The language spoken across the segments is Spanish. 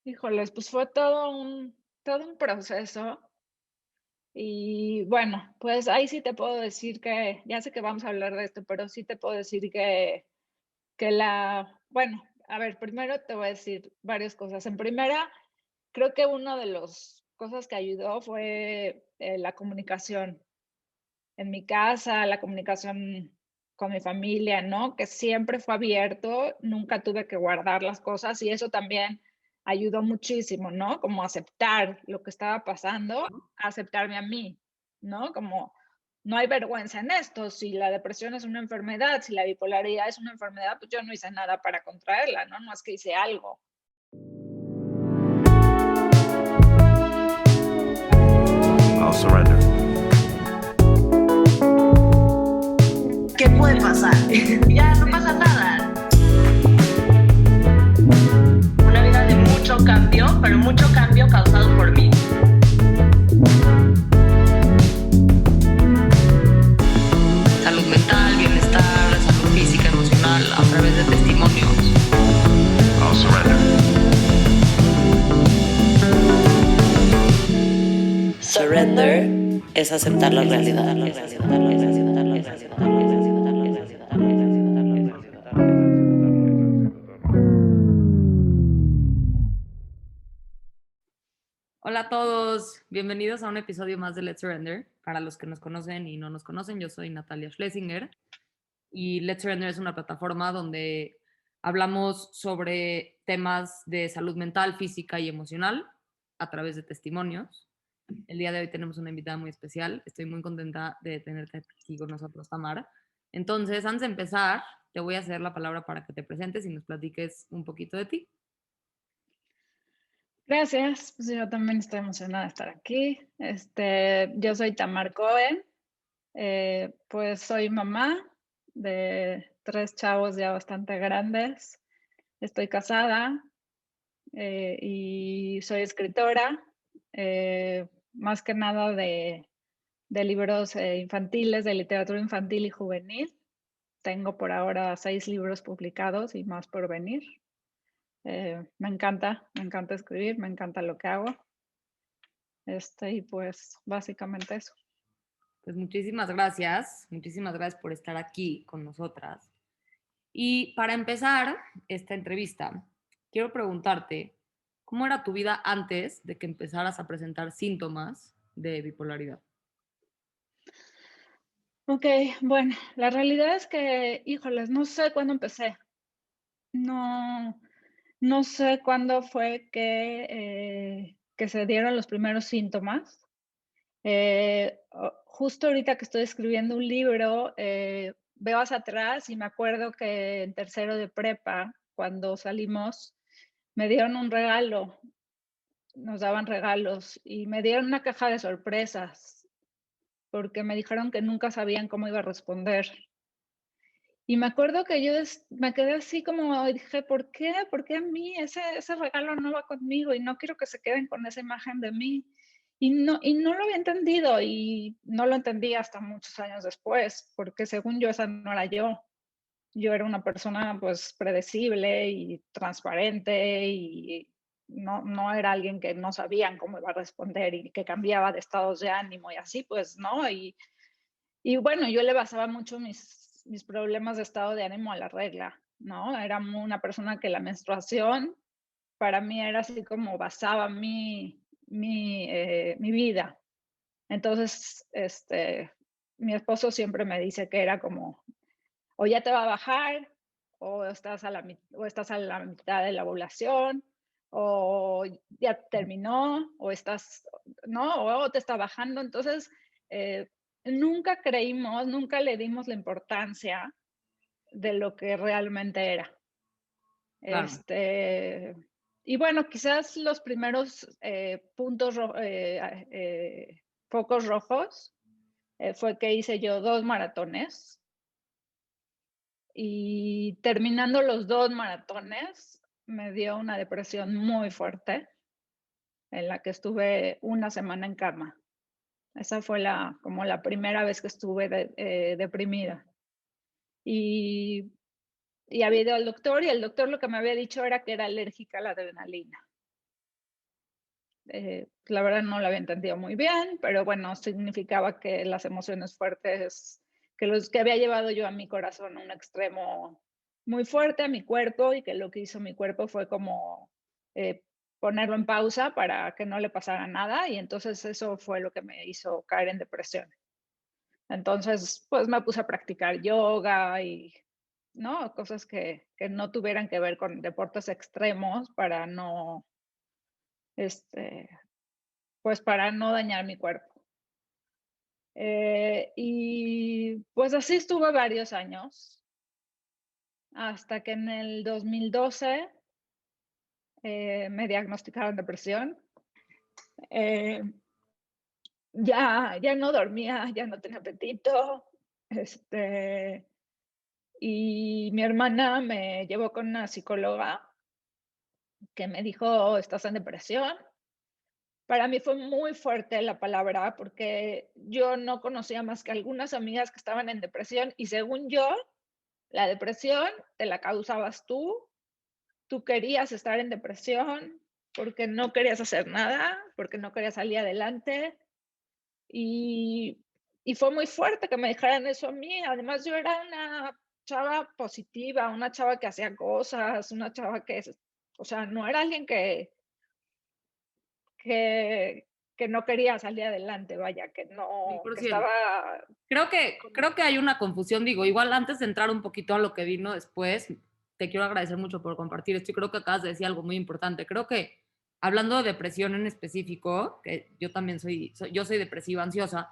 Híjoles, pues fue todo un proceso y bueno, pues ahí sí te puedo decir que ya sé que vamos a hablar de esto, pero sí te puedo decir que bueno, a ver, primero te voy a decir varias cosas. En primera, creo que una de las cosas que ayudó fue, la comunicación en mi casa, la comunicación con mi familia, ¿no? Que siempre fue abierto, nunca tuve que guardar las cosas y eso también ayudó muchísimo, ¿no? Como aceptar lo que estaba pasando, aceptarme a mí, ¿no? Como no hay vergüenza en esto, si la depresión es una enfermedad, si la bipolaridad es una enfermedad, pues yo no hice nada para contraerla, ¿no? No es que hice algo. I'll surrender. ¿Qué puede pasar? Ya no pasa nada. Una vida de mucho cambio, pero mucho cambio causado por mí. Salud mental, bienestar, salud física, emocional, a través de testimonios. I'll surrender. Surrender es aceptar la realidad. Hola a todos, bienvenidos a un episodio más de Let's Surrender. Para los que nos conocen y no nos conocen, yo soy Natalia Schlesinger y Let's Surrender es una plataforma donde hablamos sobre temas de salud mental, física y emocional a través de testimonios. El día de hoy tenemos una invitada muy especial. Estoy muy contenta de tenerte aquí con nosotros, Tamara. Entonces, antes de empezar, te voy a hacer la palabra para que te presentes y nos platiques un poquito de ti. Gracias, pues yo también estoy emocionada de estar aquí. Yo soy Tamar Cohen, pues soy mamá de 3 chavos ya bastante grandes. Estoy casada, y soy escritora, más que nada de libros, infantiles, de literatura infantil y juvenil. Tengo por ahora 6 libros publicados y más por venir. Me encanta escribir, me encanta lo que hago. Y pues básicamente eso. Pues muchísimas gracias por estar aquí con nosotras. Y para empezar esta entrevista, quiero preguntarte, ¿cómo era tu vida antes de que empezaras a presentar síntomas de bipolaridad? Ok, bueno, la realidad es que, híjoles, no sé cuándo empecé. No, no sé cuándo fue que se dieron los primeros síntomas. Justo ahorita que estoy escribiendo un libro, veo hacia atrás y me acuerdo que en tercero de prepa, cuando salimos, me dieron un regalo, nos daban regalos y me dieron una caja de sorpresas porque me dijeron que nunca sabían cómo iba a responder. Y me acuerdo que yo me quedé así como dije, ¿por qué? ¿Por qué a mí? Ese regalo no va conmigo y no quiero que se queden con esa imagen de mí. Y no lo había entendido y no lo entendí hasta muchos años después, porque según yo esa no era yo. Yo era una persona pues predecible y transparente y no era alguien que no sabían cómo iba a responder y que cambiaba de estados de ánimo y así, pues no. Y bueno, yo le basaba mucho mis problemas de estado de ánimo a la regla, ¿no? Era una persona que la menstruación para mí era así como basaba mi vida. Entonces, mi esposo siempre me dice que era como, o ya te va a bajar, o estás a la mitad de la ovulación, o ya terminó, o estás, ¿no? O te está bajando. Entonces, eh, nunca creímos, nunca le dimos la importancia de lo que realmente era. Claro. Y bueno, quizás los primeros focos rojos fue que hice yo 2 maratones y terminando los 2 maratones me dio una depresión muy fuerte en la que estuve una semana en cama. Esa fue como la primera vez que estuve deprimida. Y, y había ido al doctor y el doctor lo que me había dicho era que era alérgica a la adrenalina. La verdad no lo había entendido muy bien, pero bueno, significaba que las emociones fuertes, que había llevado yo a mi corazón a un extremo muy fuerte, a mi cuerpo, y que lo que hizo mi cuerpo fue como ponerlo en pausa para que no le pasara nada, y entonces eso fue lo que me hizo caer en depresión. Entonces, pues me puse a practicar yoga y, ¿no? Cosas que no tuvieran que ver con deportes extremos para no, este, pues para no dañar mi cuerpo. Y pues así estuve varios años, hasta que en el 2012 me diagnosticaron depresión. Eh, ya no dormía, ya no tenía apetito. Y mi hermana me llevó con una psicóloga que me dijo, estás en depresión. Para mí fue muy fuerte la palabra porque yo no conocía más que algunas amigas que estaban en depresión y según yo, la depresión te la causabas tú querías estar en depresión porque no querías hacer nada, porque no querías salir adelante y, y fue muy fuerte que me dijeran eso a mí. Además, yo era una chava positiva, una chava que hacía cosas, una chava que, o sea, no era alguien que, que no quería salir adelante, vaya, que no, que 100%. estaba... Creo que hay una confusión, digo, igual antes de entrar un poquito a lo que vino después, te quiero agradecer mucho por compartir esto y creo que acabas de decir algo muy importante. Creo que hablando de depresión en específico, que yo también yo soy depresiva, ansiosa,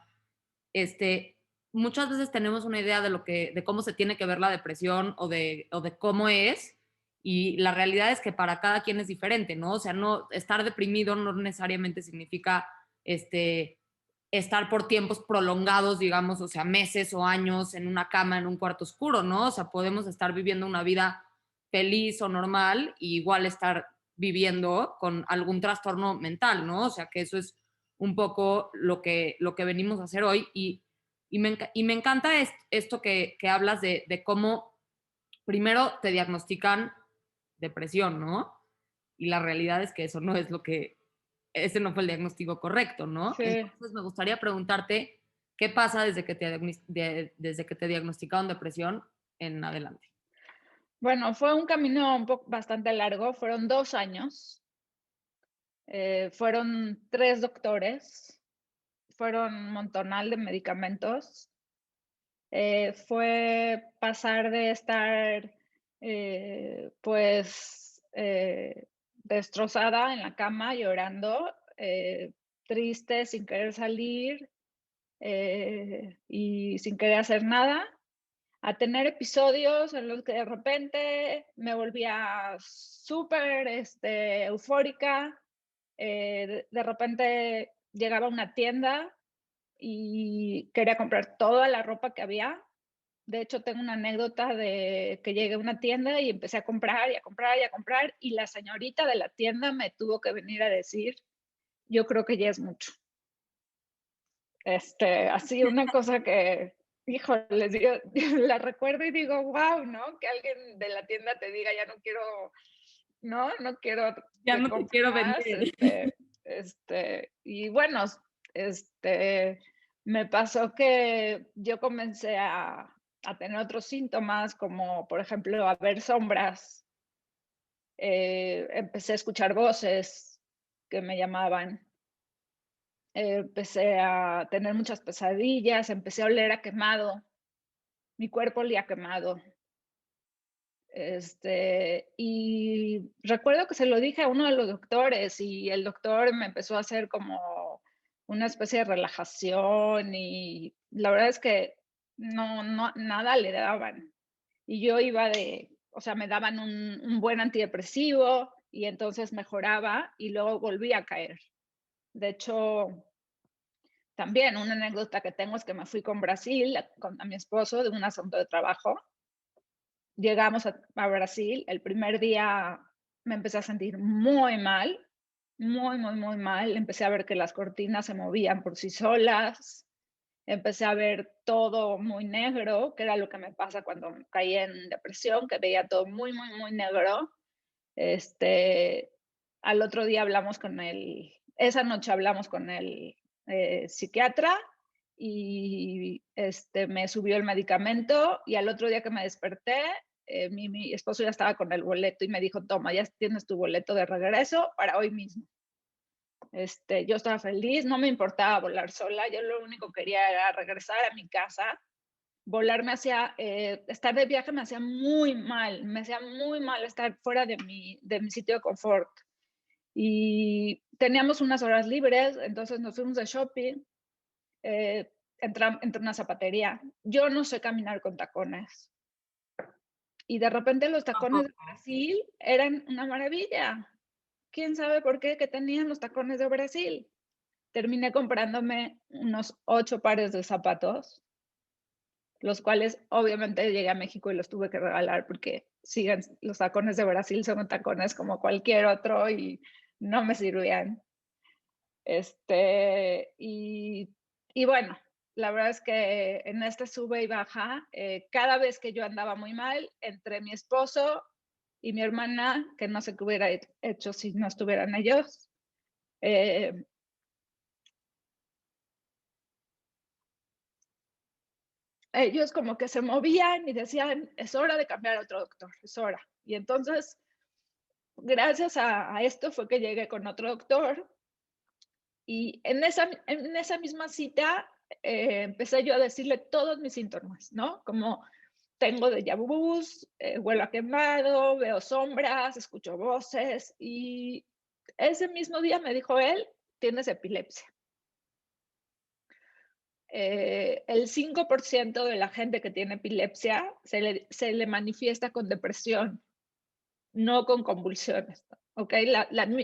muchas veces tenemos una idea de cómo se tiene que ver la depresión o de cómo es, y la realidad es que para cada quien es diferente, ¿no? O sea, no, estar deprimido no necesariamente significa estar por tiempos prolongados, digamos, o sea, meses o años en una cama, en un cuarto oscuro, ¿no? O sea, podemos estar viviendo una vida feliz o normal y igual estar viviendo con algún trastorno mental, ¿no? O sea, que eso es un poco lo que venimos a hacer hoy y me encanta esto que hablas de cómo primero te diagnostican depresión, ¿no? Y la realidad es que eso no es ese no fue el diagnóstico correcto, ¿no? Sí. Entonces me gustaría preguntarte, ¿qué pasa desde que te diagnosticaron depresión en adelante? Bueno, fue un camino bastante largo, fueron 2 años, fueron 3 doctores, fueron un montonal de medicamentos. Fue pasar de estar, pues, destrozada en la cama, llorando, triste, sin querer salir, y sin querer hacer nada, a tener episodios en los que de repente me volvía súper, eufórica, de repente llegaba a una tienda y quería comprar toda la ropa que había. De hecho, tengo una anécdota de que llegué a una tienda y empecé a comprar y a comprar y a comprar, y la señorita de la tienda me tuvo que venir a decir, yo creo que ya es mucho. Así una cosa que, híjole, les digo, la recuerdo y digo, wow, ¿no? Que alguien de la tienda te diga, ya no quiero, no quiero Ya que no te compres quiero más, vender. y bueno, este, me pasó que yo comencé a tener otros síntomas, como por ejemplo, a ver sombras, empecé a escuchar voces que me llamaban, empecé a tener muchas pesadillas, empecé a oler a quemado, mi cuerpo olía a quemado. Y recuerdo que se lo dije a uno de los doctores y el doctor me empezó a hacer como una especie de relajación y la verdad es que nada le daban. Y yo iba o sea, me daban un buen antidepresivo y entonces mejoraba y luego volví a caer. De hecho, también una anécdota que tengo es que me fui con Brasil, a mi esposo, de un asunto de trabajo. Llegamos a Brasil, el primer día me empecé a sentir muy mal, muy, muy, muy mal. Empecé a ver que las cortinas se movían por sí solas, empecé a ver todo muy negro, que era lo que me pasa cuando caí en depresión, que veía todo muy, muy, muy negro. Al otro día hablamos con el esa noche hablamos con el psiquiatra y me subió el medicamento y al otro día que me desperté, mi esposo ya estaba con el boleto y me dijo, toma, ya tienes tu boleto de regreso para hoy mismo. Yo estaba feliz, no me importaba volar sola, yo lo único que quería era regresar a mi casa. Volar me hacía, estar de viaje me hacía muy mal, me hacía muy mal estar fuera de mi sitio de confort. Y teníamos unas horas libres, entonces nos fuimos de shopping, entré a una zapatería. Yo no sé caminar con tacones. Y de repente los tacones de Brasil eran una maravilla. ¿Quién sabe por qué que tenían los tacones de Brasil? Terminé comprándome unos 8 pares de zapatos, los cuales obviamente llegué a México y los tuve que regalar porque siguen, los tacones de Brasil son tacones como cualquier otro y no me sirvían. Y bueno, la verdad es que en este sube y baja, cada vez que yo andaba muy mal, entre mi esposo y mi hermana, que no sé qué hubiera hecho si no estuvieran ellos, ellos como que se movían y decían, es hora de cambiar a otro doctor, es hora. Y entonces, gracias a esto fue que llegué con otro doctor. Y en esa misma cita empecé yo a decirle todos mis síntomas, ¿no? Como tengo déjà vus, huelo a quemado, veo sombras, escucho voces. Y ese mismo día me dijo él, tienes epilepsia. El 5% de la gente que tiene epilepsia se le manifiesta con depresión, no con convulsiones. ¿Ok?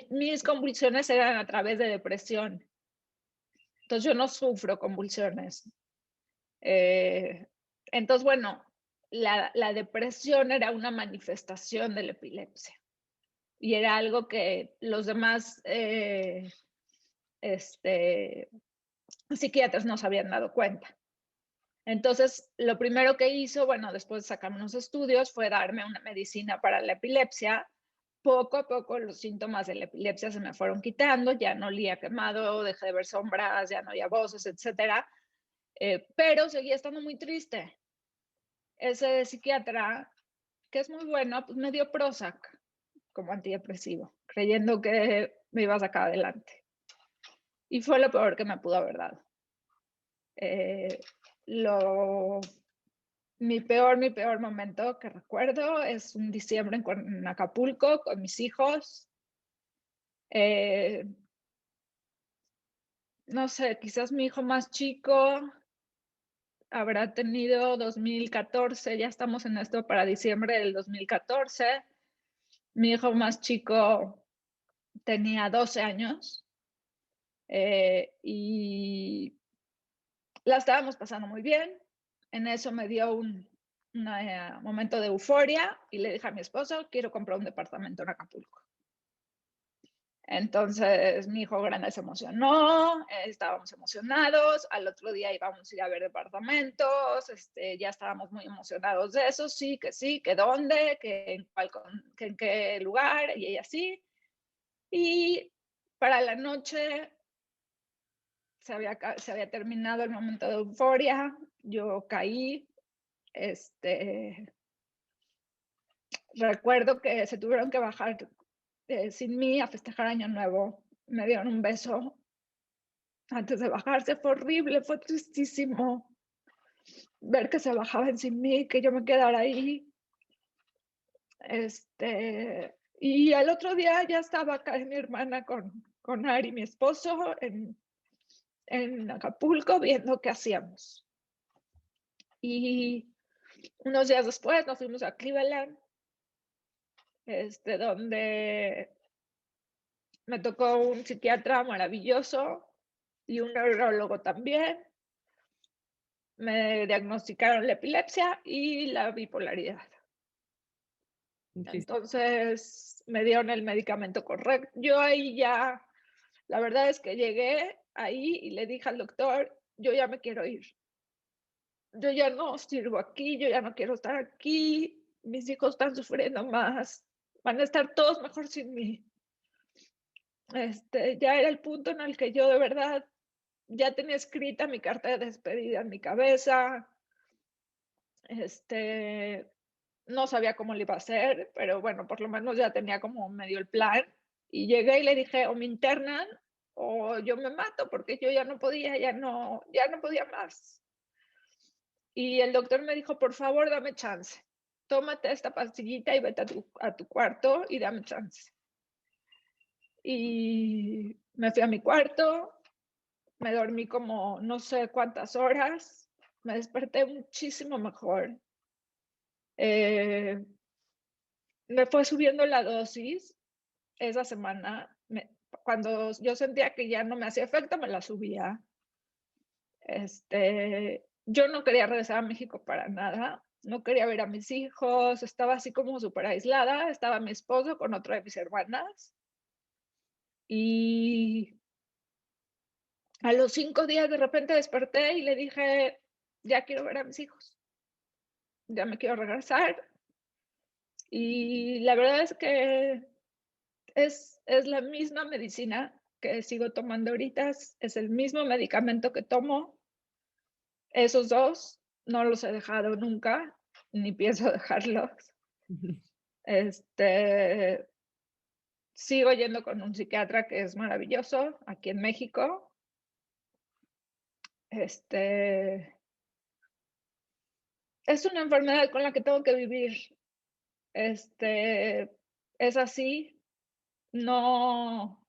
Mis convulsiones eran a través de depresión. Entonces yo no sufro convulsiones. Entonces, bueno, la depresión era una manifestación de la epilepsia. Y era algo que los demás psiquiatras no se habían dado cuenta. Entonces, lo primero que hizo, bueno, después de sacarme unos estudios, fue darme una medicina para la epilepsia. Poco a poco los síntomas de la epilepsia se me fueron quitando, ya no olía quemado, dejé de ver sombras, ya no oía voces, etcétera. Pero seguía estando muy triste. Ese psiquiatra, que es muy bueno, pues me dio Prozac como antidepresivo, creyendo que me iba a sacar adelante. Y fue lo peor que me pudo haber dado. Mi peor momento que recuerdo es un diciembre en Acapulco con mis hijos. No sé, quizás mi hijo más chico habrá tenido 2014, ya estamos en esto para diciembre del 2014. Mi hijo más chico tenía 12 años y la estábamos pasando muy bien. En eso me dio un momento de euforia y le dije a mi esposo, quiero comprar un departamento en Acapulco. Entonces mi hijo grande se emocionó, estábamos emocionados, al otro día íbamos a ir a ver departamentos, ya estábamos muy emocionados de eso, sí, que dónde, que en qué lugar, y así. Y para la noche se había terminado el momento de euforia, yo caí, recuerdo que se tuvieron que bajar sin mí a festejar Año Nuevo. Me dieron un beso antes de bajarse, fue horrible, fue tristísimo ver que se bajaban sin mí, que yo me quedara ahí. Y al otro día ya estaba acá mi hermana con Ari, mi esposo, en Acapulco, viendo qué hacíamos. Y unos días después nos fuimos a Cleveland, donde me tocó un psiquiatra maravilloso y un neurólogo también. Me diagnosticaron la epilepsia y la bipolaridad. Entonces me dieron el medicamento correcto. Yo ahí ya, la verdad es que llegué ahí y le dije al doctor, yo ya me quiero ir. Yo ya no sirvo aquí, yo ya no quiero estar aquí. Mis hijos están sufriendo más. Van a estar todos mejor sin mí. ya era el punto en el que yo de verdad ya tenía escrita mi carta de despedida en mi cabeza. No sabía cómo le iba a hacer, pero bueno, por lo menos ya tenía como medio el plan. Y llegué y le dije, o me internan o yo me mato, porque yo ya no podía, ya no podía más. Y el doctor me dijo, por favor, dame chance. Tómate esta pastillita y vete a tu cuarto y dame chance. Y me fui a mi cuarto, me dormí como no sé cuántas horas, me desperté muchísimo mejor. Me fue subiendo la dosis esa semana. Cuando yo sentía que ya no me hacía efecto, me la subía. Yo no quería regresar a México para nada, no quería ver a mis hijos, estaba así como súper aislada, estaba mi esposo con otra de mis hermanas. Y a los 5 días de repente desperté y le dije, ya quiero ver a mis hijos, ya me quiero regresar. Y la verdad es que es la misma medicina que sigo tomando ahorita, es el mismo medicamento que tomo. Esos dos no los he dejado nunca, ni pienso dejarlos. Sigo yendo con un psiquiatra que es maravilloso aquí en México. Es una enfermedad con la que tengo que vivir. Es así. No,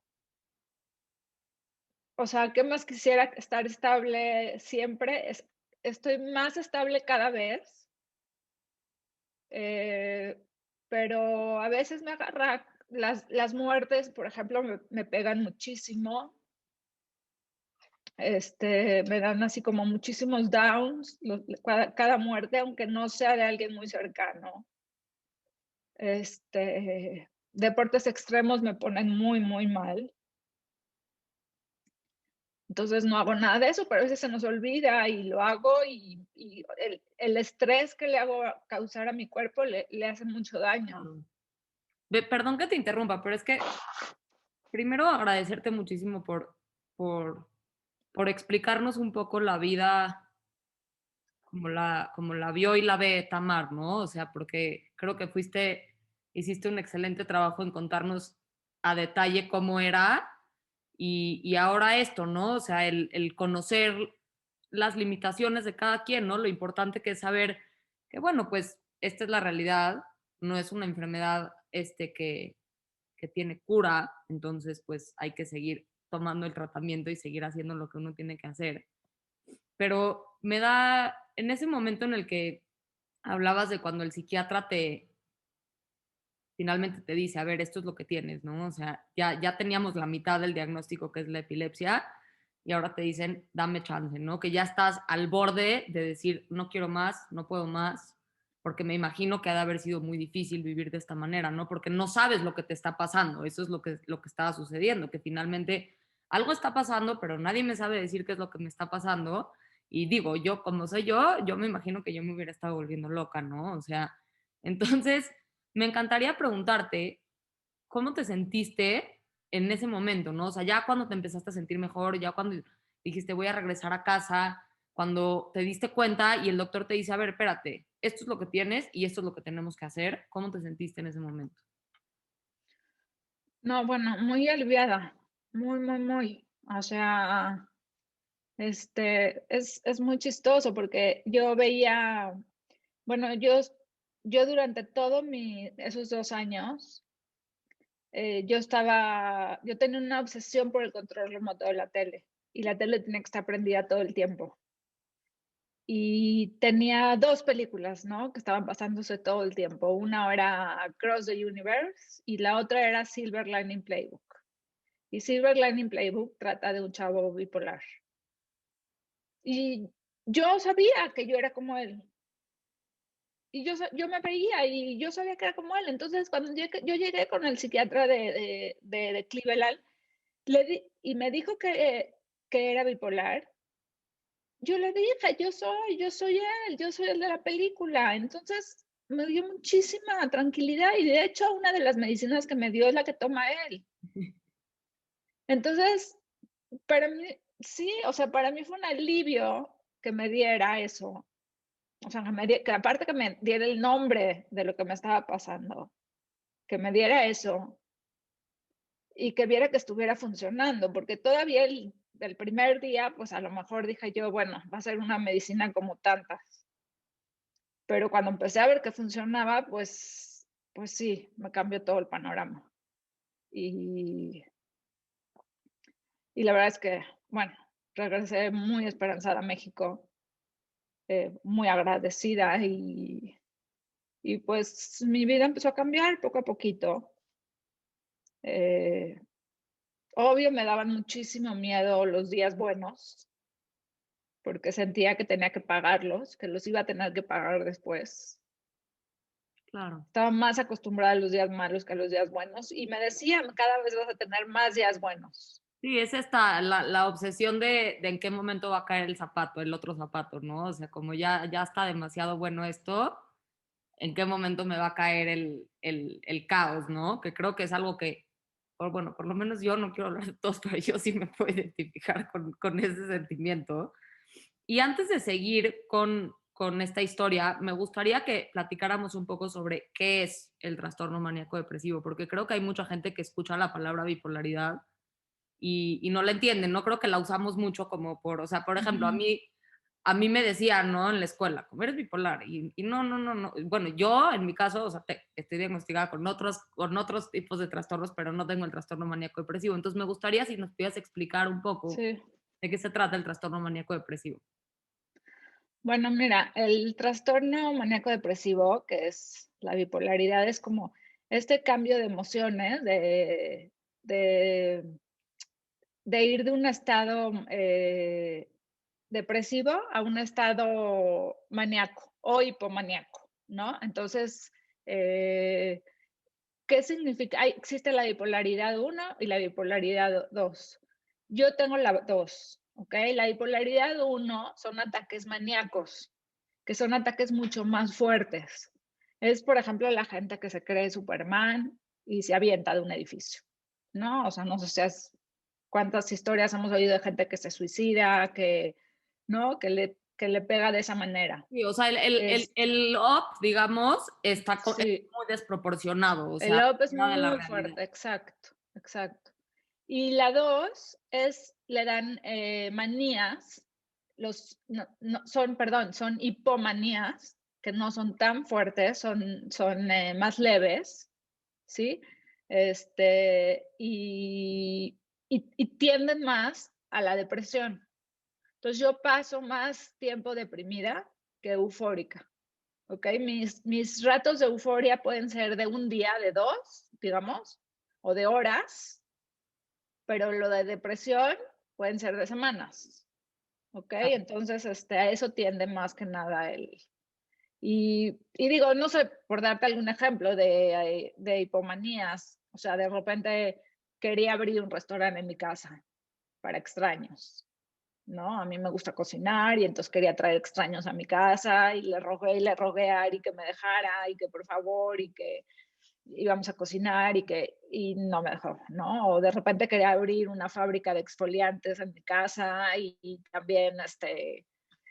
o sea, ¿qué más quisiera? Estar estable siempre. Estoy más estable cada vez, pero a veces me agarra las muertes, por ejemplo, me pegan muchísimo. Me dan así como muchísimos downs, cada muerte, aunque no sea de alguien muy cercano. Deportes extremos me ponen muy, muy mal. Entonces no hago nada de eso, pero a veces se nos olvida y lo hago y el estrés que le hago causar a mi cuerpo le hace mucho daño. Perdón que te interrumpa, pero es que primero agradecerte muchísimo por explicarnos un poco la vida como la vio y la ve Tamar, ¿no? O sea, porque creo que hiciste un excelente trabajo en contarnos a detalle cómo era y ahora esto, ¿no? O sea, el conocer las limitaciones de cada quien, ¿no? Lo importante que es saber que, bueno, pues esta es la realidad, no es una enfermedad que tiene cura, entonces pues hay que seguir tomando el tratamiento y seguir haciendo lo que uno tiene que hacer. Pero me da, en ese momento en el que hablabas de cuando el psiquiatra finalmente te dice, a ver, esto es lo que tienes, ¿no? O sea, ya teníamos la mitad del diagnóstico que es la epilepsia y ahora te dicen, dame chance, ¿no? Que ya estás al borde de decir, no quiero más, no puedo más, porque me imagino que ha de haber sido muy difícil vivir de esta manera, ¿no? Porque no sabes lo que te está pasando, eso es lo que estaba sucediendo, que finalmente algo está pasando, pero nadie me sabe decir qué es lo que me está pasando. Y digo, yo como soy yo me imagino que yo me hubiera estado volviendo loca, ¿no? O sea, entonces me encantaría preguntarte cómo te sentiste en ese momento, ¿no? O sea, ya cuando te empezaste a sentir mejor, ya cuando dijiste voy a regresar a casa, cuando te diste cuenta y el doctor te dice, a ver, espérate, esto es lo que tienes y esto es lo que tenemos que hacer, ¿cómo te sentiste en ese momento? No, bueno, muy aliviada, muy, muy, muy. O sea, es muy chistoso porque yo veía, bueno, yo durante esos 2 años, yo tenía una obsesión por el control remoto de la tele y la tele tenía que estar prendida todo el tiempo. Y tenía 2 películas, ¿no? Que estaban pasándose todo el tiempo. Una era Across the Universe y la otra era Silver Lining Playbook. Y Silver Lining Playbook trata de un chavo bipolar. Y yo sabía que yo era como él. Y yo me veía y yo sabía que era como él. Entonces, cuando yo llegué con el psiquiatra de Cleveland y me dijo que era bipolar, yo le dije, yo soy él, yo soy el de la película. Entonces, me dio muchísima tranquilidad y de hecho una de las medicinas que me dio es la que toma él. Entonces, para mí, sí, o sea, para mí fue un alivio que me diera eso. O sea, que aparte que me diera el nombre de lo que me estaba pasando, que me diera eso y que viera que estuviera funcionando, porque todavía el primer día, pues a lo mejor dije yo, bueno, va a ser una medicina como tantas. Pero cuando empecé a ver que funcionaba, pues sí, me cambió todo el panorama. Y, y la verdad es que, bueno, regresé muy esperanzada a México, muy agradecida y pues mi vida empezó a cambiar poco a poquito. Eh, Obvio, me daban muchísimo miedo los días buenos, porque sentía que tenía que pagarlos, que los iba a tener que pagar después. Claro. Estaba más acostumbrada a los días malos que a los días buenos y me decían, cada vez vas a tener más días buenos. Sí, es esta, la obsesión de en qué momento va a caer el zapato, el otro zapato, ¿no? O sea, como ya está demasiado bueno esto, ¿en qué momento me va a caer el caos, ¿no? Que creo que es algo que, bueno, por lo menos yo no quiero hablar de todos, pero yo sí me puedo identificar con ese sentimiento. Y antes de seguir con esta historia, me gustaría que platicáramos un poco sobre qué es el trastorno maníaco depresivo, porque creo que hay mucha gente que escucha la palabra bipolaridad y no la entienden. No creo que la usamos mucho como o sea, por ejemplo, a mí me decían, ¿no? En la escuela, como eres bipolar. Y no. Bueno, yo en mi caso, o sea, estoy diagnosticada con otros tipos de trastornos, pero no tengo el trastorno maníaco depresivo. Entonces me gustaría si nos pudieras explicar un poco Sí. de qué se trata el trastorno maníaco depresivo. Bueno, mira, el trastorno maníaco depresivo, que es la bipolaridad, es como este cambio de emociones, de, de ir de un estado depresivo a un estado maníaco o hipomaníaco, ¿no? Entonces, eh, ¿qué significa? Existe la bipolaridad 1 y la bipolaridad 2. Yo tengo la 2, ¿ok? La bipolaridad 1 son ataques maníacos, que son ataques mucho más fuertes. Es, por ejemplo, la gente que se cree Superman y se avienta de un edificio, ¿no? O sea, no sé si cuántas historias hemos oído de gente que se suicida, ¿no? Que le pega de esa manera. Sí, o sea, el up, digamos, es Sí, muy desproporcionado, o el sea, up es fuera de la muy realidad. fuerte, exacto, exacto. Y la 2 le dan manías, son hipomanías, que no son tan fuertes, son más leves, ¿sí? Y tienden más a la depresión. Entonces yo paso más tiempo deprimida que eufórica, ¿ok? Mis ratos de euforia pueden ser de un día, de 2, digamos, o de horas, pero lo de depresión pueden ser de semanas, ¿ok? Entonces, a eso tiende más que nada y digo, no sé, por darte algún ejemplo de hipomanías, o sea, de repente quería abrir un restaurante en mi casa para extraños, ¿no? A mí me gusta cocinar y entonces quería traer extraños a mi casa y le rogué a Ari que me dejara y que por favor y que íbamos a cocinar y no me dejó, ¿no? O de repente quería abrir una fábrica de exfoliantes en mi casa y también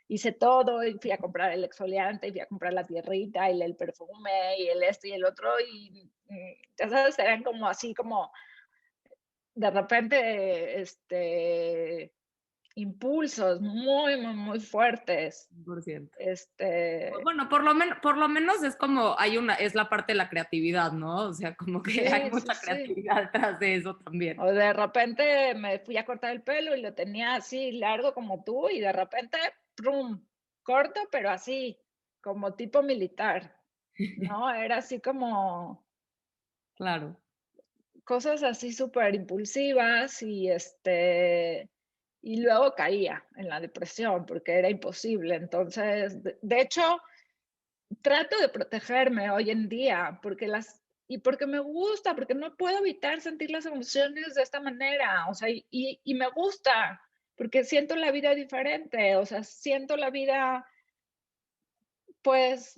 hice todo y fui a comprar el exfoliante y fui a comprar la tierrita y el perfume y el y el otro y ya sabes, eran como así como de repente impulsos muy, muy, muy fuertes. 100%. Este, Bueno, por lo menos es como es la parte de la creatividad, ¿no? O sea, como que hay sí, sí, mucha sí. creatividad detrás de eso también. O de repente me fui a cortar el pelo y lo tenía así largo como tú y de repente, ¡prum! Corto, pero así, como tipo militar, ¿no? Era así como Claro. cosas así súper impulsivas y luego caía en la depresión porque era imposible. Entonces, de hecho, trato de protegerme hoy en día porque me gusta, porque no puedo evitar sentir las emociones de esta manera, o sea, y me gusta, porque siento la vida diferente, o sea, siento la vida, pues,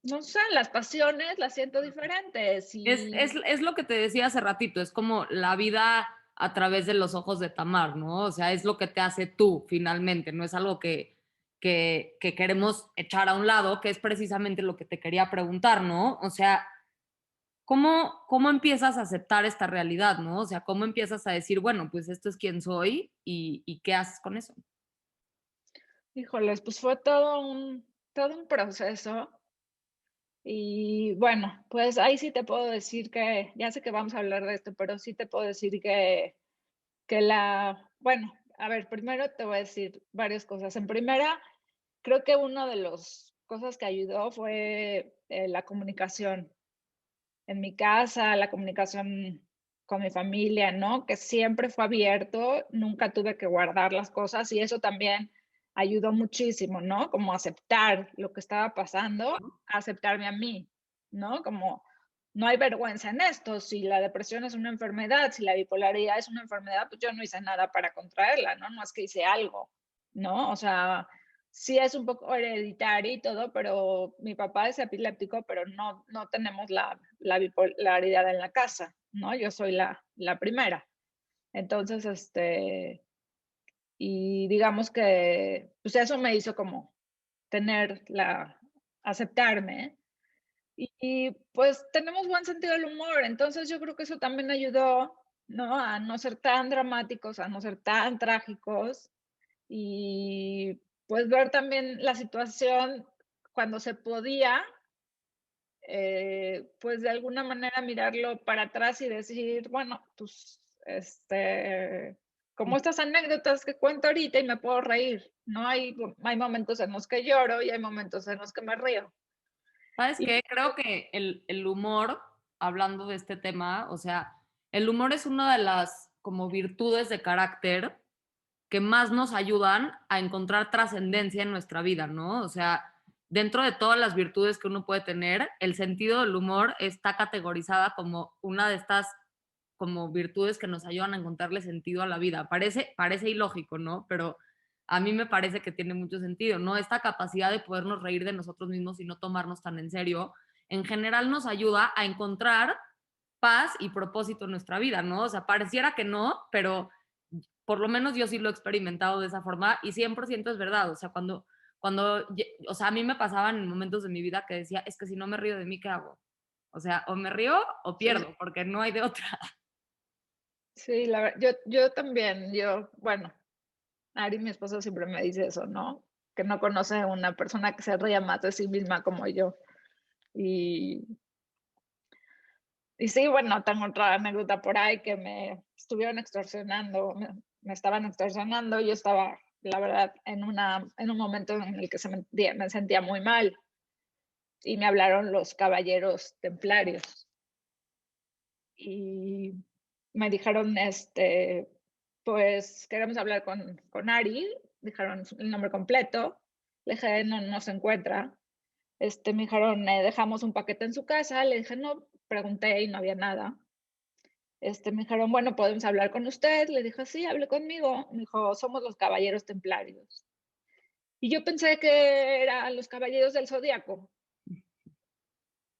no sé, las pasiones las siento diferentes Es lo que te decía hace ratito, es como la vida a través de los ojos de Tamar, ¿no? O sea, es lo que te hace tú finalmente, no es algo que queremos echar a un lado, que es precisamente lo que te quería preguntar, ¿no? O sea, ¿cómo empiezas a aceptar esta realidad, ¿no? O sea, ¿cómo empiezas a decir, bueno, pues esto es quien soy y qué haces con eso? híjoles, pues fue todo un proceso. Y bueno, pues ahí sí te puedo decir que, ya sé que vamos a hablar de esto, pero sí te puedo decir bueno, a ver, primero te voy a decir varias cosas. En primera, creo que una de las cosas que ayudó fue la comunicación en mi casa, la comunicación con mi familia, ¿no? Que siempre fue abierto, nunca tuve que guardar las cosas y eso también ayudó muchísimo, ¿no? Como aceptar lo que estaba pasando, aceptarme a mí, ¿no? Como no hay vergüenza en esto, si la depresión es una enfermedad, si la bipolaridad es una enfermedad, pues yo no hice nada para contraerla, ¿no? No es que hice algo, ¿no? O sea, sí es un poco hereditario y todo, pero mi papá es epiléptico, pero no tenemos la bipolaridad en la casa, ¿no? Yo soy la primera. Entonces, y digamos que, pues eso me hizo como aceptarme. Y pues tenemos buen sentido del humor, entonces yo creo que eso también ayudó, ¿no? A no ser tan dramáticos, a no ser tan trágicos y pues ver también la situación cuando se podía, pues de alguna manera mirarlo para atrás y decir, bueno, pues como estas anécdotas que cuento ahorita y me puedo reír, ¿no? Hay momentos en los que lloro y hay momentos en los que me río. ¿Sabes Y qué? Creo que el humor, hablando de este tema, o sea, el humor es una de las como virtudes de carácter que más nos ayudan a encontrar trascendencia en nuestra vida, ¿no? O sea, dentro de todas las virtudes que uno puede tener, el sentido del humor está categorizada como una de estas como virtudes que nos ayudan a encontrarle sentido a la vida. Parece ilógico, ¿no? Pero a mí me parece que tiene mucho sentido, ¿no? Esta capacidad de podernos reír de nosotros mismos y no tomarnos tan en serio, en general nos ayuda a encontrar paz y propósito en nuestra vida, ¿no? O sea, pareciera que no, pero por lo menos yo sí lo he experimentado de esa forma y 100% es verdad. O sea, o sea, a mí me pasaban en momentos de mi vida que decía, es que si no me río de mí, ¿qué hago? O sea, o me río o sí, pierdo, porque no hay de otra. sí, yo también, bueno, Ari, mi esposo, siempre me dice eso, ¿no? Que no conoce una persona que se ría más de sí misma como yo. Y, y sí, bueno, tengo otra anécdota por ahí que me estuvieron extorsionando, me estaban extorsionando. Yo estaba, la verdad, en un momento en el que me sentía muy mal y me hablaron los caballeros templarios y me dijeron, pues queremos hablar con Ari, dijeron el nombre completo, le dije, no se encuentra. Me dijeron, dejamos un paquete en su casa, le dije, no, pregunté y no había nada. Me dijeron, bueno, ¿podemos hablar con usted? Le dije, sí, hable conmigo. Me dijo, somos los caballeros templarios. Y yo pensé que eran los caballeros del Zodíaco.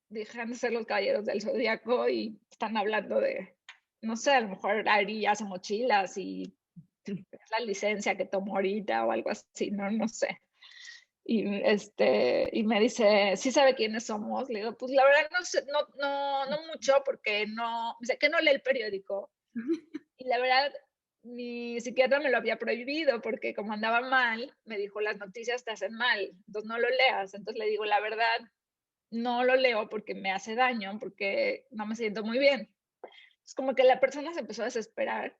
Dejan de ser los caballeros del Zodíaco y están hablando de, no sé, a lo mejor Ari hace mochilas y es la licencia que tomó ahorita o algo así, no sé. Y me dice, ¿sí sabe quiénes somos? Le digo, pues la verdad no sé, no mucho porque sé que no lee el periódico. Y la verdad, mi psiquiatra me lo había prohibido porque como andaba mal, me dijo, las noticias te hacen mal, entonces no lo leas. Entonces le digo, la verdad, no lo leo porque me hace daño, porque no me siento muy bien. Es como que la persona se empezó a desesperar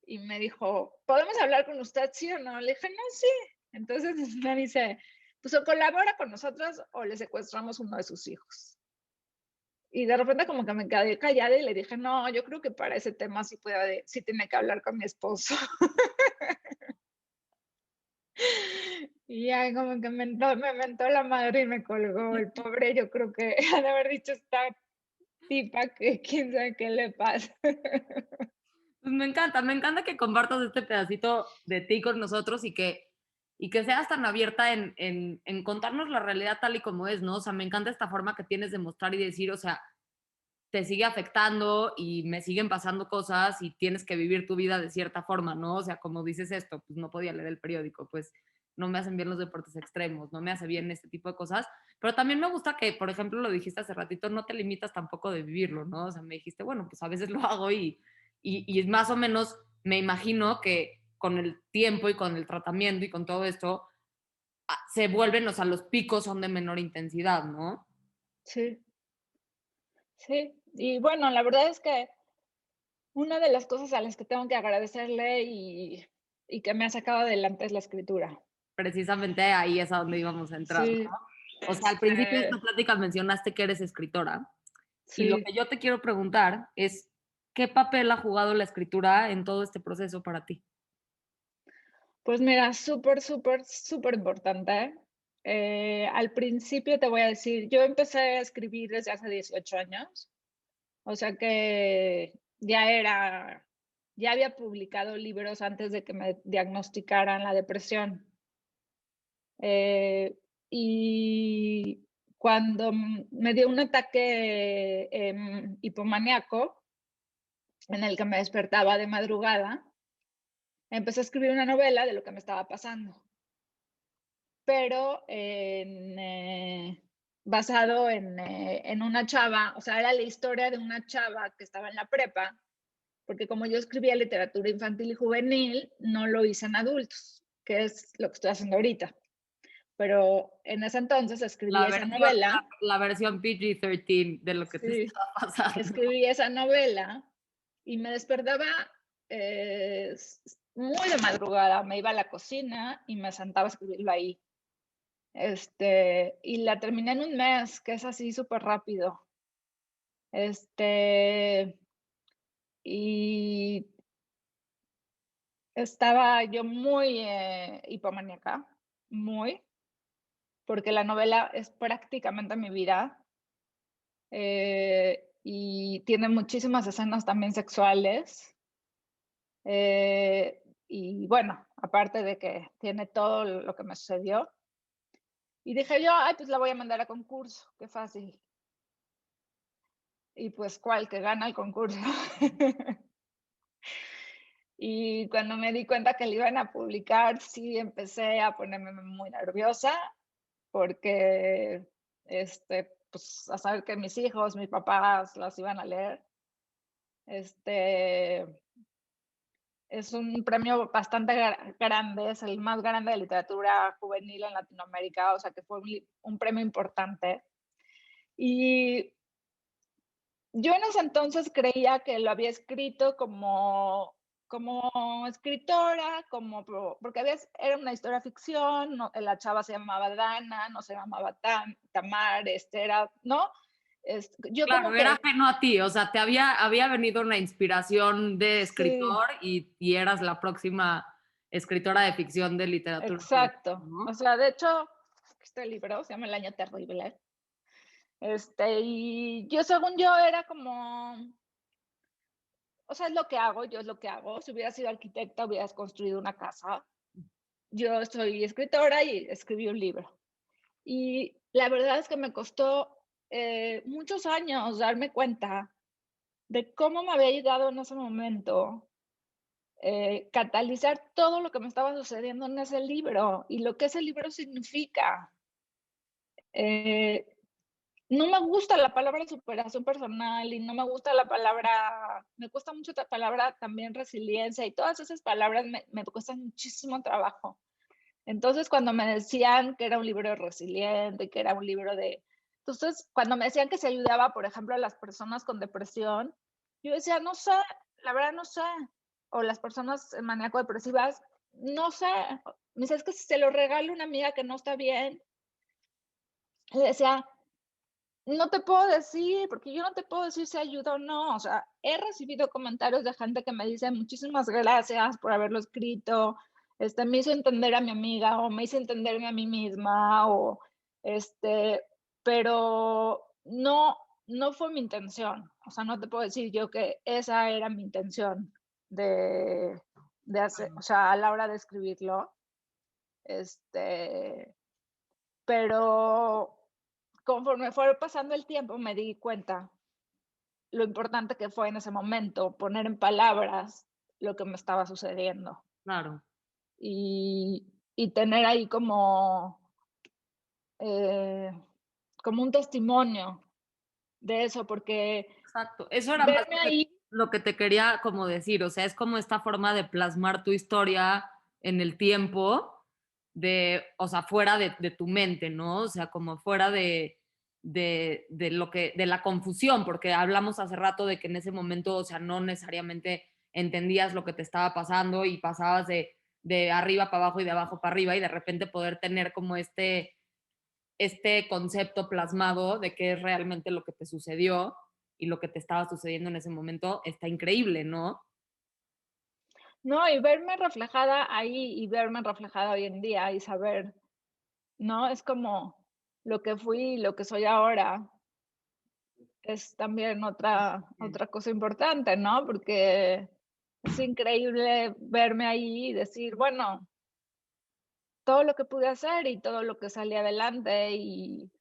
y me dijo, ¿podemos hablar con usted, sí o no? Le dije, no, sí. Entonces me dice, pues o colabora con nosotros o le secuestramos uno de sus hijos. Y de repente como que me quedé callada y le dije, no, yo creo que para ese tema sí tiene que hablar con mi esposo. Y ya como que me mentó la madre y me colgó. El pobre, yo creo que ha de haber dicho esta tipa que quién sabe qué le pasa. Pues me encanta que compartas este pedacito de ti con nosotros y que y que seas tan abierta en contarnos la realidad tal y como es, ¿no? O sea, me encanta esta forma que tienes de mostrar y decir, o sea, te sigue afectando y me siguen pasando cosas y tienes que vivir tu vida de cierta forma, ¿no? O sea, como dices esto, pues no podía leer el periódico, pues no me hacen bien los deportes extremos, no me hace bien este tipo de cosas, pero también me gusta que, por ejemplo, lo dijiste hace ratito, no te limitas tampoco de vivirlo, ¿no? O sea, me dijiste, bueno, pues a veces lo hago y más o menos me imagino que con el tiempo y con el tratamiento y con todo esto, se vuelven, o sea, los picos son de menor intensidad, ¿no? Sí, sí. Y bueno, la verdad es que una de las cosas a las que tengo que agradecerle y que me ha sacado adelante es la escritura. Precisamente ahí es a donde íbamos a entrar, Sí, ¿no? O sea, al principio de esta plática mencionaste que eres escritora y lo sí. que yo te quiero preguntar es, ¿qué papel ha jugado la escritura en todo este proceso para ti? Pues mira, súper, súper, súper importante. Al principio te voy a decir, yo empecé a escribir desde hace 18 años, o sea que ya había publicado libros antes de que me diagnosticaran la depresión. Eh, y cuando me dio un ataque hipomaníaco, en el que me despertaba de madrugada, empecé a escribir una novela de lo que me estaba pasando, pero basado en una chava, o sea, era la historia de una chava que estaba en la prepa, porque como yo escribía literatura infantil y juvenil, no lo hice en adultos, que es lo que estoy haciendo ahorita. Pero en ese entonces escribí La esa versión, novela, la versión PG-13 de lo que te sí, estaba pasando. escribí esa novela y me despertaba muy de madrugada, me iba a la cocina y me sentaba a escribirlo ahí. Y la terminé en un mes, que es así súper rápido. Este, y estaba yo muy hipomaníaca, muy, porque la novela es prácticamente mi vida y tiene muchísimas escenas también sexuales. Y bueno, aparte de que tiene todo lo que me sucedió. Y dije yo, ay, pues la voy a mandar a concurso, qué fácil. Y pues, ¿cuál? Que gana el concurso. Y cuando me di cuenta que le iban a publicar, sí empecé a ponerme muy nerviosa porque, pues, a saber que mis hijos, mis papás las iban a leer. Este, es un premio bastante grande, es el más grande de literatura juvenil en Latinoamérica, o sea que fue un premio importante. Y yo en ese entonces creía que lo había escrito como escritora, porque era una historia ficción, no, la chava se llamaba Dana, no se llamaba Tamar, era, ¿no? Yo como Claro, era que, ajeno a ti, o sea, había venido una inspiración de sí, escritor y eras la próxima escritora de ficción de literatura juvenil, exacto. O ¿no? sea, de hecho, este libro se llama El año terrible. Y yo, según yo, era como, o sea, es lo que hago, yo es lo que hago. Si hubiera sido arquitecta, hubieras construido una casa. Yo soy escritora y escribí un libro. Y la verdad es que me costó muchos años darme cuenta de cómo me había ayudado en ese momento catalizar todo lo que me estaba sucediendo en ese libro y lo que ese libro significa. Eh, no me gusta la palabra superación personal y no me gusta la palabra, me cuesta mucho la palabra también resiliencia y todas esas palabras me cuestan muchísimo trabajo. Entonces, cuando me decían que era un libro resiliente, que era un libro de... Entonces, cuando me decían que se ayudaba, por ejemplo, a las personas con depresión, yo decía, no sé, la verdad no sé. O las personas maníaco-depresivas, no sé. Me dice, es que si se lo regalo a una amiga que no está bien, le decía, no te puedo decir, porque yo no te puedo decir si ayuda o no. O sea, he recibido comentarios de gente que me dice muchísimas gracias por haberlo escrito, me hizo entender a mi amiga o me hizo entenderme a mí misma, o pero no fue mi intención. O sea, no te puedo decir yo que esa era mi intención de hacer, o sea, a la hora de escribirlo. Pero conforme fue pasando el tiempo me di cuenta lo importante que fue en ese momento poner en palabras lo que me estaba sucediendo Claro. y tener ahí eh, como un testimonio de eso, porque Exacto. Eso era más verme ahí, lo que te quería como decir. O sea, es como esta forma de plasmar tu historia en el tiempo, o sea, fuera de tu mente, ¿no? O sea, como fuera de lo que, de la confusión, porque hablamos hace rato de que en ese momento, o sea, no necesariamente entendías lo que te estaba pasando y pasabas de arriba para abajo y de abajo para arriba y de repente poder tener como este concepto plasmado de qué es realmente lo que te sucedió y lo que te estaba sucediendo en ese momento, está increíble, ¿no? ¿no? Y verme reflejada ahí y verme reflejada hoy en día y saber, ¿no? Es como lo que fui y lo que soy ahora. Es también otra cosa importante, ¿no? Porque es increíble verme ahí y decir, bueno, todo lo que pude hacer y todo lo que salí adelante y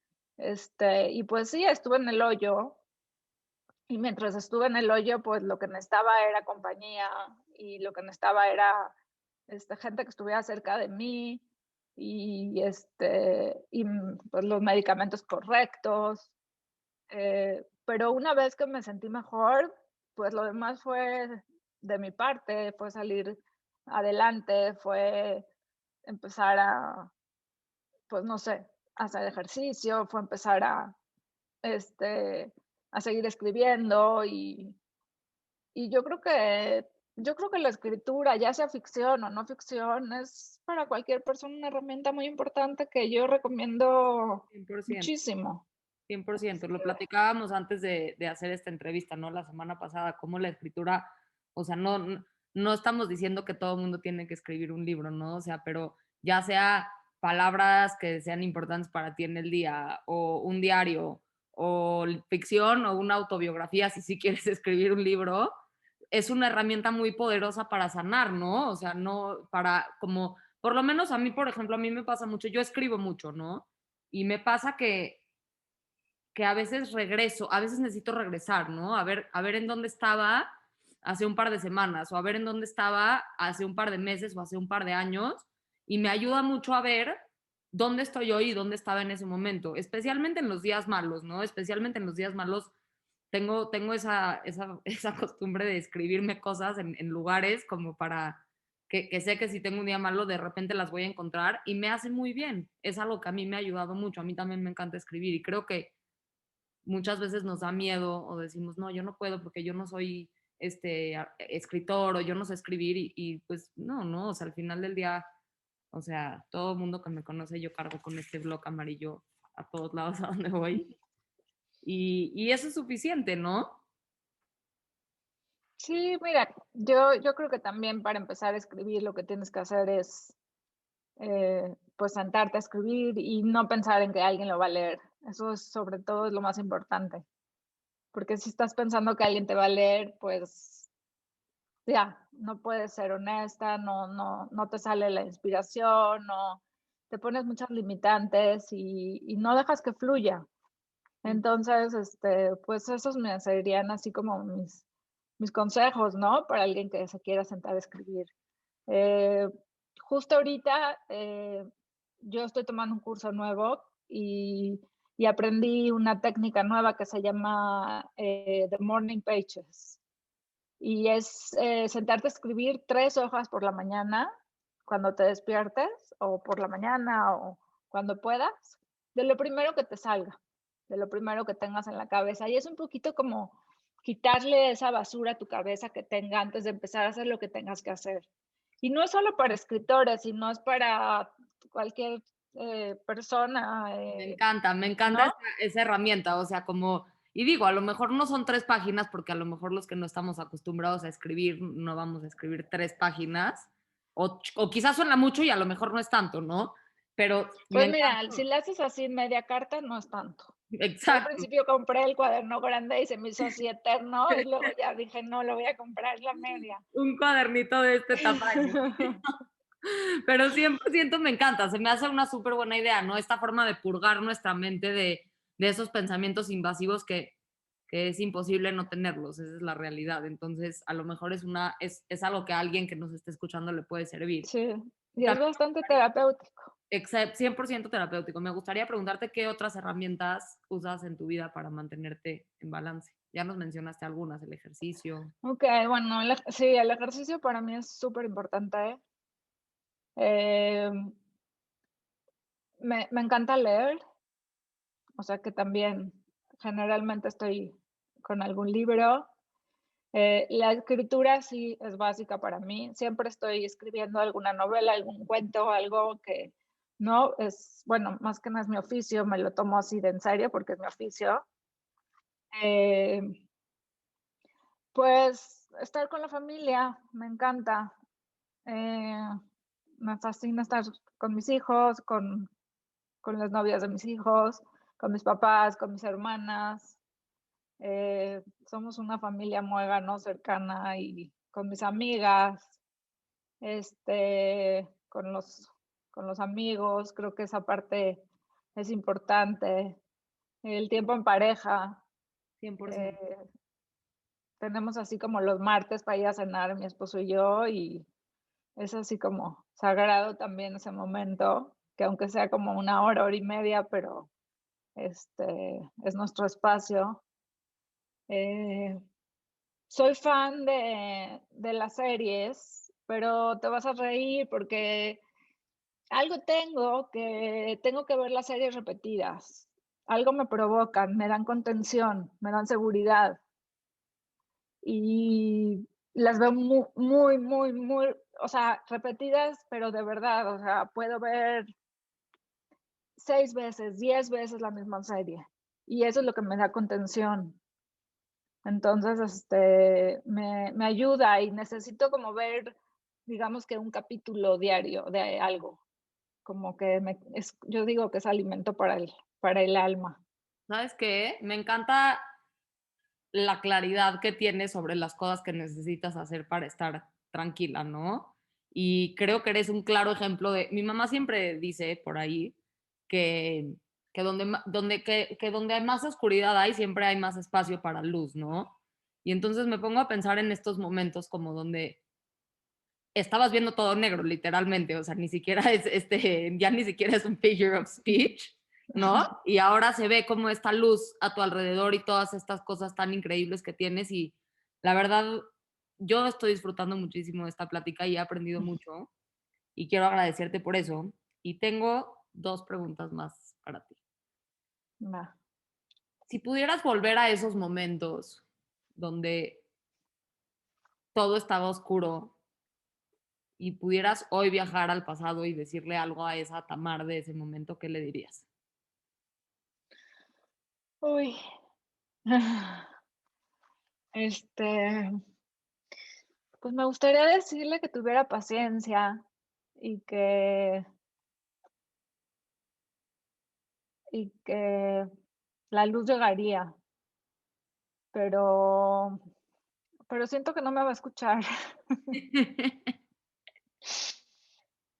pues sí, estuve en el hoyo y mientras estuve en el hoyo, pues lo que necesitaba era compañía y lo que necesitaba era gente que estuviera cerca de mí pues los medicamentos correctos. Pero una vez que me sentí mejor, pues lo demás fue de mi parte, fue salir adelante, fue empezar pues no sé, hacer ejercicio, fue empezar este, a seguir escribiendo y yo creo que la escritura, ya sea ficción o no ficción, es para cualquier persona una herramienta muy importante que yo recomiendo 100%. muchísimo. 100%. Lo platicábamos antes de hacer esta entrevista, ¿no? La semana pasada, cómo la escritura, o sea, no estamos diciendo que todo el mundo tiene que escribir un libro, ¿no? O sea, pero ya sea palabras que sean importantes para ti en el día, o un diario, o ficción, o una autobiografía, si sí quieres escribir un libro, es una herramienta muy poderosa para sanar, ¿no? O sea, no para, como, por lo menos a mí, por ejemplo, a mí me pasa mucho, yo escribo mucho, ¿no? Y me pasa que a veces regreso, a veces necesito regresar, ¿no? A ver en dónde estaba hace un par de semanas o a ver en dónde estaba hace un par de meses o hace un par de años y me ayuda mucho a ver dónde estoy hoy y dónde estaba en ese momento, especialmente en los días malos, ¿no? Especialmente en los días malos tengo esa costumbre de escribirme cosas en lugares como para que sé que si tengo un día malo, de repente las voy a encontrar y me hace muy bien. Es algo que a mí me ha ayudado mucho. A mí también me encanta escribir y creo que muchas veces nos da miedo o decimos, no, yo no puedo porque yo no soy escritor o yo no sé escribir y pues no, o sea, al final del día, o sea, todo el mundo que me conoce, yo cargo con este blog amarillo a todos lados a donde voy y eso es suficiente, ¿no? Sí, mira, yo creo que también para empezar a escribir lo que tienes que hacer es pues sentarte a escribir y no pensar en que alguien lo va a leer. Eso es, sobre todo es lo más importante. Porque si estás pensando que alguien te va a leer, pues ya, no puedes ser honesta, no te sale la inspiración, no, te pones muchas limitantes y no dejas que fluya. Entonces, pues esos me serían así como mis consejos, ¿no? Para alguien que se quiera sentar a escribir. Eh, Justo ahorita yo estoy tomando un curso nuevo y aprendí una técnica nueva que se llama The Morning Pages. Y es sentarte a escribir 3 hojas por la mañana, cuando te despiertes, o por la mañana, o cuando puedas, de lo primero que te salga, de lo primero que tengas en la cabeza. Y es un poquito como quitarle esa basura a tu cabeza que tenga antes de empezar a hacer lo que tengas que hacer. Y no es solo para escritores, sino es para cualquier persona, Me encanta ¿no? esa herramienta, o sea, como, y digo, a lo mejor no son 3 páginas, porque a lo mejor los que no estamos acostumbrados a escribir, no vamos a escribir 3 páginas, o quizás suena mucho y a lo mejor no es tanto, ¿no? Pero me Pues encanta, mira, si le haces así media carta, no es tanto. Yo al exacto, principio compré el cuaderno grande y se me hizo así eterno y luego ya dije, no, lo voy a comprar la media. un cuadernito de este tamaño. Pero 100% me encanta, se me hace una súper buena idea, ¿no? Esta forma de purgar nuestra mente de esos pensamientos invasivos que es imposible no tenerlos, esa es la realidad. Entonces, a lo mejor es algo que a alguien que nos esté escuchando le puede servir. Sí, y es También, bastante terapéutico. 100% terapéutico. Me gustaría preguntarte qué otras herramientas usas en tu vida para mantenerte en balance. Ya nos mencionaste algunas, el ejercicio. Ok, bueno, sí, el ejercicio para mí es súper importante. Me encanta leer, o sea que también generalmente estoy con algún libro. La escritura sí es básica para mí. Siempre estoy escribiendo alguna novela, algún cuento, algo que no es, bueno, más que no es mi oficio, me lo tomo así de en serio porque es mi oficio. Eh, pues estar con la familia, me encanta. Eh, Me fascina estar con mis hijos, con las novias de mis hijos, con mis papás, con mis hermanas. Somos una familia muégano cercana y con mis amigas, con los amigos, creo que esa parte es importante. El tiempo en pareja, 100%. eh, tenemos así como los martes para ir a cenar mi esposo y yo, y es así como sagrado también ese momento, que aunque sea como una hora y media, pero es nuestro espacio. Eh, Soy fan de las series, pero te vas a reír porque algo tengo que ver las series repetidas. Algo me provocan, me dan contención, me dan seguridad y las veo muy, muy, muy, muy, o sea, repetidas, pero de verdad, o sea, puedo ver 6 veces, 10 veces la misma serie y eso es lo que me da contención. Entonces, me ayuda y necesito como ver, digamos que un capítulo diario de algo, como que yo digo que es alimento para el alma. ¿Sabes qué? Me encanta la claridad que tienes sobre las cosas que necesitas hacer para estar tranquila, ¿no? Y creo que eres un claro ejemplo de... Mi mamá siempre dice por ahí que, que donde hay más oscuridad hay, siempre hay más espacio para luz, ¿no? Y entonces me pongo a pensar en estos momentos como donde estabas viendo todo negro, literalmente, o sea, ni siquiera es ya ni siquiera es un figure of speech, ¿no? Y ahora se ve como esta luz a tu alrededor y todas estas cosas tan increíbles que tienes y la verdad, yo estoy disfrutando muchísimo de esta plática y he aprendido mucho y quiero agradecerte por eso. Y tengo 2 preguntas más para ti. Va. Si pudieras volver a esos momentos donde todo estaba oscuro y pudieras hoy viajar al pasado y decirle algo a esa Tamar de ese momento, ¿qué le dirías? Uy. Este, pues me gustaría decirle que tuviera paciencia y que la luz llegaría, pero, pero siento que no me va a escuchar.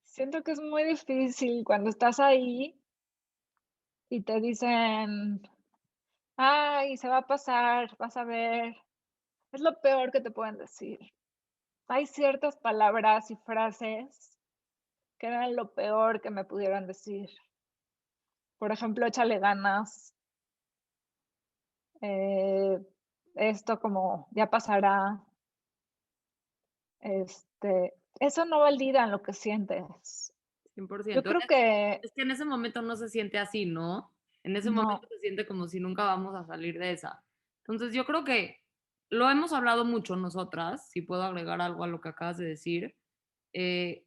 Siento que es muy difícil cuando estás ahí y te dicen, ay, se va a pasar, vas a ver. Es lo peor que te pueden decir. Hay ciertas palabras y frases que eran lo peor que me pudieran decir. Por ejemplo, échale ganas. eh, Esto como ya pasará. Eso no valida lo que sientes. Yo 100%. creo que Es que en ese momento no se siente así, ¿no? En ese momento no. se siente como si nunca vamos a salir de esa. Entonces yo creo que lo hemos hablado mucho nosotras, si puedo agregar algo a lo que acabas de decir. eh,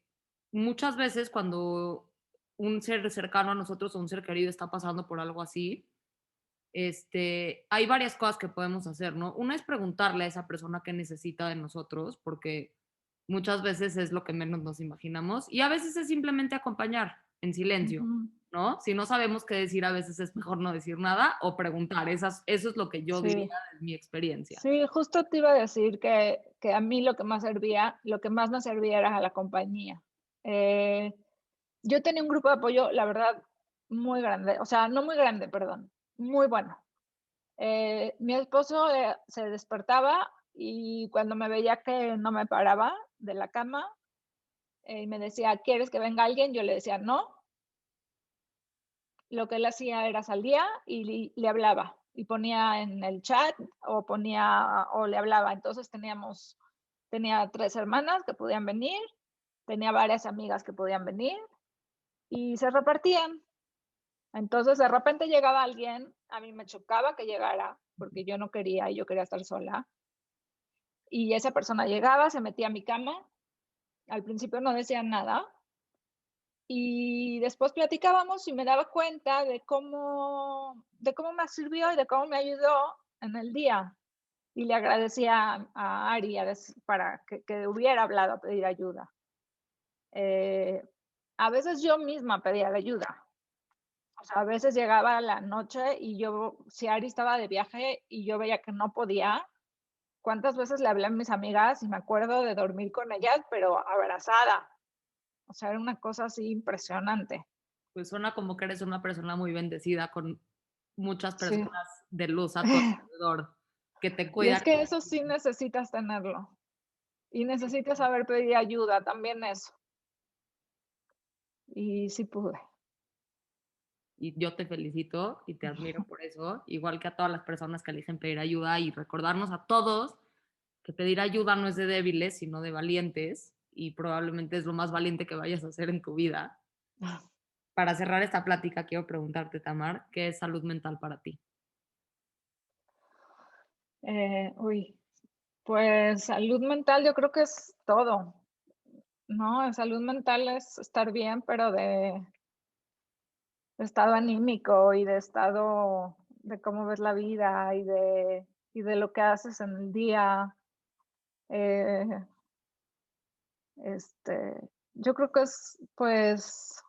Muchas veces cuando un ser cercano a nosotros o un ser querido está pasando por algo así, hay varias cosas que podemos hacer, ¿no? Una es preguntarle a esa persona qué necesita de nosotros, porque muchas veces es lo que menos nos imaginamos, y a veces es simplemente acompañar en silencio, Ujú. ¿no? Si no sabemos qué decir, a veces es mejor no decir nada o preguntar. Eso es lo que yo diría Sí, de mi experiencia. sí, justo te iba a decir que a mí lo que más me servía era la compañía. Eh, yo tenía un grupo de apoyo, la verdad, muy grande, o sea, no muy grande, perdón, muy bueno. Mi esposo se despertaba y cuando me veía que no me paraba de la cama y me decía, ¿quieres que venga alguien? Yo le decía, no. Lo que él hacía era salía y le hablaba y ponía en el chat o le hablaba. Entonces tenía 3 hermanas que podían venir, tenía varias amigas que podían venir y se repartían. Entonces, de repente llegaba alguien, a mí me chocaba que llegara, porque yo no quería y yo quería estar sola. Y esa persona llegaba, se metía a mi cama, al principio no decía nada, y después platicábamos y me daba cuenta de cómo me sirvió y de cómo me ayudó en el día. Y le agradecía a Ari para que hubiera hablado a pedir ayuda. A veces yo misma pedía la ayuda. O sea, a veces llegaba la noche y si Ari estaba de viaje y yo veía que no podía, ¿cuántas veces le hablé a mis amigas y me acuerdo de dormir con ellas, pero abrazada? O sea, era una cosa así impresionante. Pues suena como que eres una persona muy bendecida con muchas Sí. personas de luz a tu alrededor que te Y es cuidan. que eso sí necesitas tenerlo. Y necesitas saber pedir ayuda, también eso. Y sí pude. Y yo te felicito y te admiro por eso, igual que a todas las personas que eligen pedir ayuda y recordarnos a todos que pedir ayuda no es de débiles, sino de valientes y probablemente es lo más valiente que vayas a hacer en tu vida. Para cerrar esta plática, quiero preguntarte, Tamar, ¿qué es salud mental para ti? Uy, pues salud mental yo creo que es todo, ¿no? Salud mental es estar bien, pero de estado anímico y de estado de cómo ves la vida y de lo que haces en el día. Eh, yo creo que es, pues,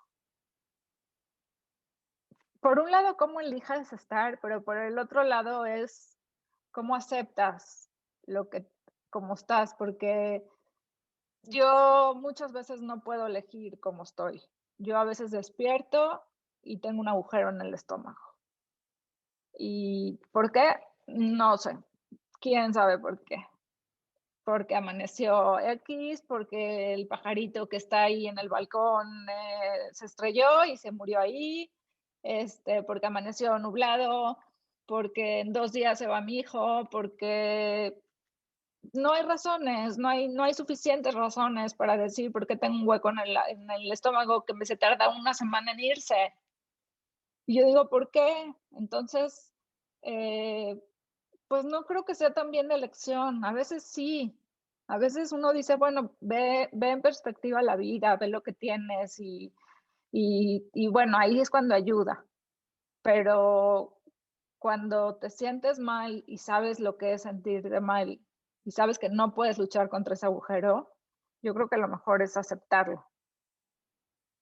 por un lado, cómo elijas estar, pero por el otro lado es cómo aceptas lo que, cómo estás, porque yo muchas veces no puedo elegir cómo estoy. Yo a veces despierto y tengo un agujero en el estómago. ¿Y por qué? No sé. ¿Quién sabe por qué? Porque amaneció X, porque el pajarito que está ahí en el balcón se estrelló y se murió ahí, porque amaneció nublado, porque en 2 días se va mi hijo, porque no hay razones, no hay suficientes razones para decir por qué tengo un hueco en el estómago que se tarda una semana en irse. Y yo digo, ¿por qué? Entonces, eh, pues no creo que sea tan bien de elección. A veces sí. A veces uno dice, bueno, ve en perspectiva la vida, ve lo que tienes y bueno, ahí es cuando ayuda. Pero cuando te sientes mal y sabes lo que es sentirte mal y sabes que no puedes luchar contra ese agujero, yo creo que lo mejor es aceptarlo.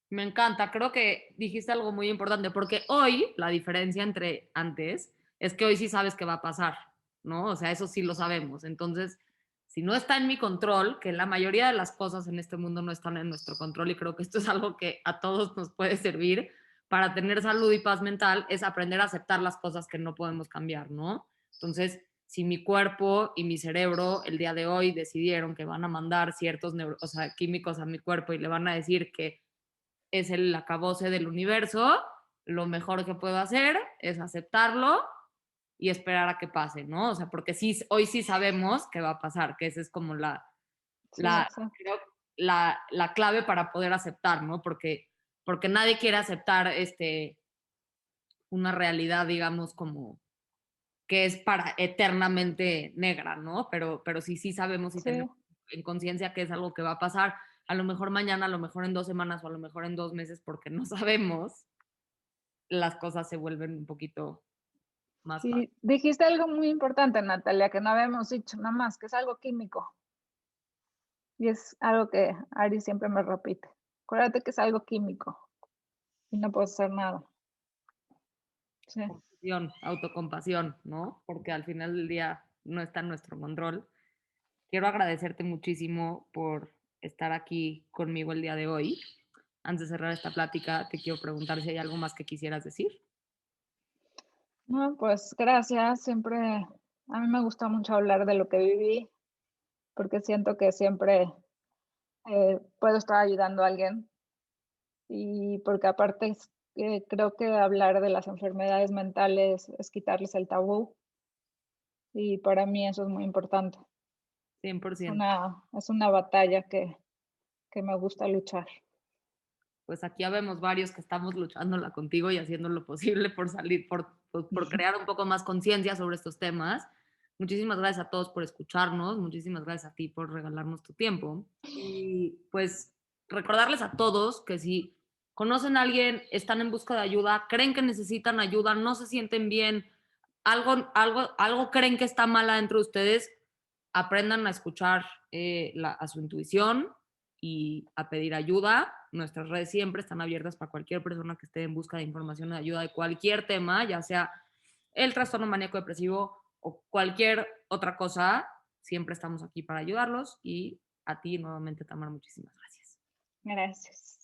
Me encanta, creo que dijiste algo muy importante, porque hoy la diferencia entre antes es que hoy sí sabes qué va a pasar, ¿no? O sea, eso sí lo sabemos. Entonces, si no está en mi control, que la mayoría de las cosas en este mundo no están en nuestro control, y creo que esto es algo que a todos nos puede servir para tener salud y paz mental, es aprender a aceptar las cosas que no podemos cambiar, ¿no? Entonces, si mi cuerpo y mi cerebro el día de hoy decidieron que van a mandar ciertos químicos a mi cuerpo y le van a decir que es el acabose del universo, lo mejor que puedo hacer es aceptarlo y esperar a que pase, ¿no? O sea, porque sí, hoy sí sabemos qué va a pasar, que esa es como Sí, la, exacto. creo, la clave para poder aceptar, ¿no? Porque nadie quiere aceptar una realidad, digamos, como que es para eternamente negra, ¿no? Pero sí sabemos y Sí. tenemos en conciencia que es algo que va a pasar, a lo mejor mañana, a lo mejor en 2 semanas o a lo mejor en 2 meses, porque no sabemos, las cosas se vuelven un poquito más fáciles. Sí, dijiste algo muy importante, Natalia, que no habíamos dicho nada más, que es algo químico. Y es algo que Ari siempre me repite. Acuérdate que es algo químico y no puedes hacer nada. Sí, Compasión, autocompasión, ¿no? Porque al final del día no está en nuestro control. Quiero agradecerte muchísimo por estar aquí conmigo el día de hoy. Antes de cerrar esta plática, te quiero preguntar si hay algo más que quisieras decir. No, pues gracias. Siempre, a mí me gusta mucho hablar de lo que viví, porque siento que siempre puedo estar ayudando a alguien y porque aparte creo que hablar de las enfermedades mentales es quitarles el tabú y para mí eso es muy importante. 100%. Es una batalla que me gusta luchar. Pues aquí ya vemos varios que estamos luchándola contigo y haciendo lo posible por salir, por crear un poco más conciencia sobre estos temas. Muchísimas gracias a todos por escucharnos, muchísimas gracias a ti por regalarnos tu tiempo. Y pues recordarles a todos que si conocen a alguien, están en busca de ayuda, creen que necesitan ayuda, no se sienten bien, algo creen que está mal adentro de ustedes, aprendan a escuchar a su intuición y a pedir ayuda. Nuestras redes siempre están abiertas para cualquier persona que esté en busca de información o de ayuda de cualquier tema, ya sea el trastorno maníaco depresivo o cualquier otra cosa. Siempre estamos aquí para ayudarlos y a ti nuevamente, Tamar, muchísimas gracias. Gracias.